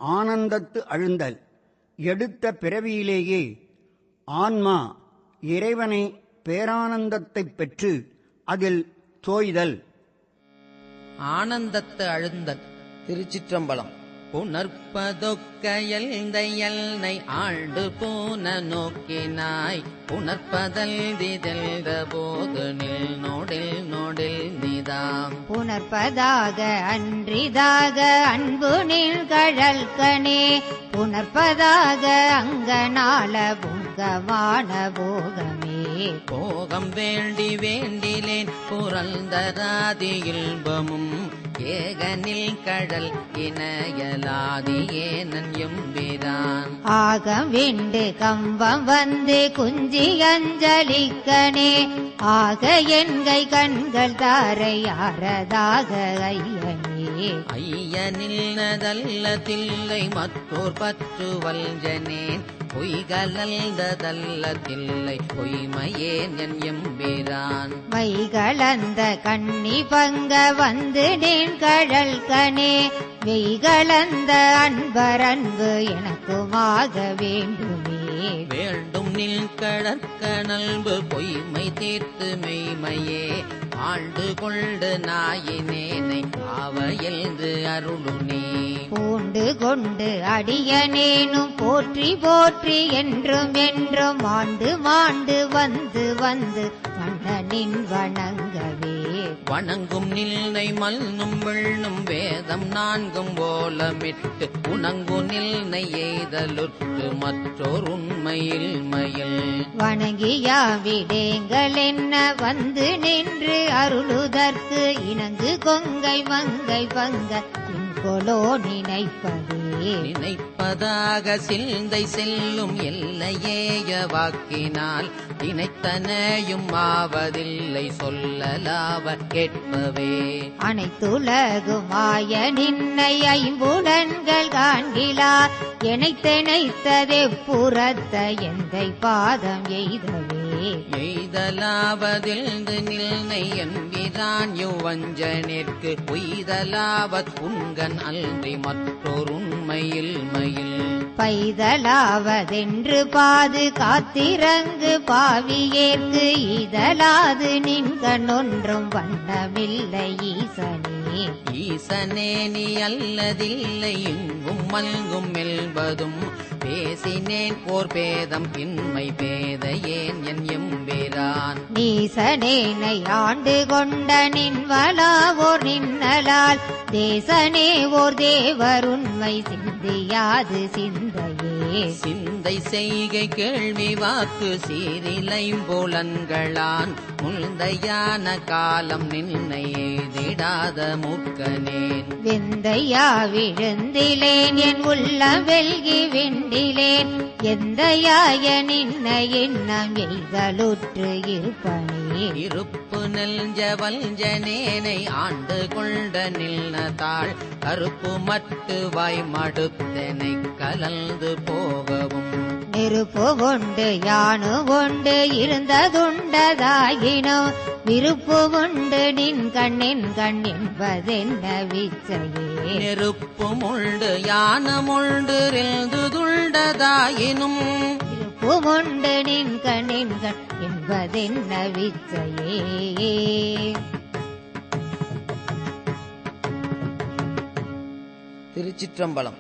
ஆனந்தத்து அழுந்தல். எடுத்த பிறவியிலேயே ஆன்மா இறைவனை பேரானந்தத்தைப் பெற்று அதில் தோய்தல். ஆனந்தத்து அழுந்தல். திருச்சிற்றம்பலம். புணர்ப்பதொக்கையல்ந்தையல்னை ஆண்டு போன நோக்கினாய் புணர்ப்பதல்திதெல்த போது நில் நோடில் நோடில் நிதாம். புணர்ப்பதாக அன்றிதாக அன்பு நில் கழல்கனே புணர்ப்பதாக அங்கனால புங்கமான போகமே. போகம் வேண்டி வேண்டிலேன் புரந்தராதி இல்பமும் ஏகனில் கடல் இணையலாதியேனன் எம்பிரான். ஆகம் விண்டு கம்பம் வந்து குஞ்சி அஞ்சலிக்கனே ஆக என்கை கண்கள் தாரை ஆரதாக ஐயனே. ஐயனில் நதல்ல தில்லை மற்றோர் பற்று வல்ஜனேன் பொய்கலந்ததல்ல தில்லை பொய்மையேன் என் எம்பிரான். மைகளந்த கண்ணி பங்க வந்து நின் கழல்கனே வெய்களந்த அன்பரன்பு எனக்குமாக வேண்டுமே. வேண்டும் நில் கடற்க நல்பு பொய்மை தீர்த்து மெய்மையே ஆண்டு கொண்டு நாயினேனை ஆவையென்று அருளுனே. பூண்டு கொண்டு அடியனேனும் போற்றி போற்றி என்றும் என்றும் மாண்டு மாண்டு வந்து வந்து மன்னனின் வணங்கவே. வணங்கும் நில்லை மல்னும் வெள்ளும் வேதம் நான்கும் ஓலமிட்டு உணங்கு நில்லை எய்தலுற்று மற்றோர் உண்மையில் மயில். வணங்கியா விடேங்கள் என்ன வந்து நின்று அருளுதற்கு இணங்கு கொங்கை மங்கை பங்க கொலோ நினைப்பதே. நினைப்பதாக சிந்தை செல்லும் எல்லையேய வாக்கினால் நினைத்தனையும் ஆவதில்லை சொல்லலாவ கேட்பவே. அனைத்துலகுமாய நின்னை ஐம்புலன்கள் காண்கிலார் எனைத்தெனைத்ததே புறத்த எந்தை பாதம் எய்தவே. எய்தலாவதில்து நில்னை என்கிறான் யுவஞ்சனிற்கு உய்தலாவத் உண்கண் அல்றி மற்றோர் உண்மையில் மயில். பைதலாவதென்று பாது காத்திரங்கு பாவியேற்கு ஈதலாது நின்கணொன்றும் வண்ணமில்லை ஈசனே. ஈசனே நீ அல்லதில்லை இங்கும் மல்கும் மெல்வதும் பேசினேன் போர் பேதம் இன்மை பேதையேன் என் எம்பிரான். நீசனேனை ஆண்டு கொண்ட நின்வலாவோர் நின்னலால் தேசனே ஓர் தேவர் உண்மை சிந்தியாது சிந்தையே. சிந்தை செய்கை கேள்வி வாக்கு சீரிலைம்புலன்களான் முந்தையான காலம் நின்னை எய்திடாத மூர்க்கனேன். வெந்தையா விழுந்திலேன் என் உள்ளம் வெல்கி விண்டிலேன் எந்தையாய நின்ன எண்ணம் எய்தலுற்று இருப்பனே. இருப்பு நெல்ஜ வல்ஜனேனை ஆண்டு கொண்ட நில்னதாள் கருப்பு மட்டு வாய் மடுத்தனை கலந்து போகவும். நெருப்பு கொண்டு யானு கொண்டு இருந்ததுண்டதாயினும் விருப்பு உண்டு நின் கண் என்பதென்ன விச்சையே. நெருப்பும் உண்டு யானமுண்டு துண்டதாயினும் விருப்பு உண்டு நின் கண் என்பதென்ன விச்சையே. திருச்சிற்றம்பலம்.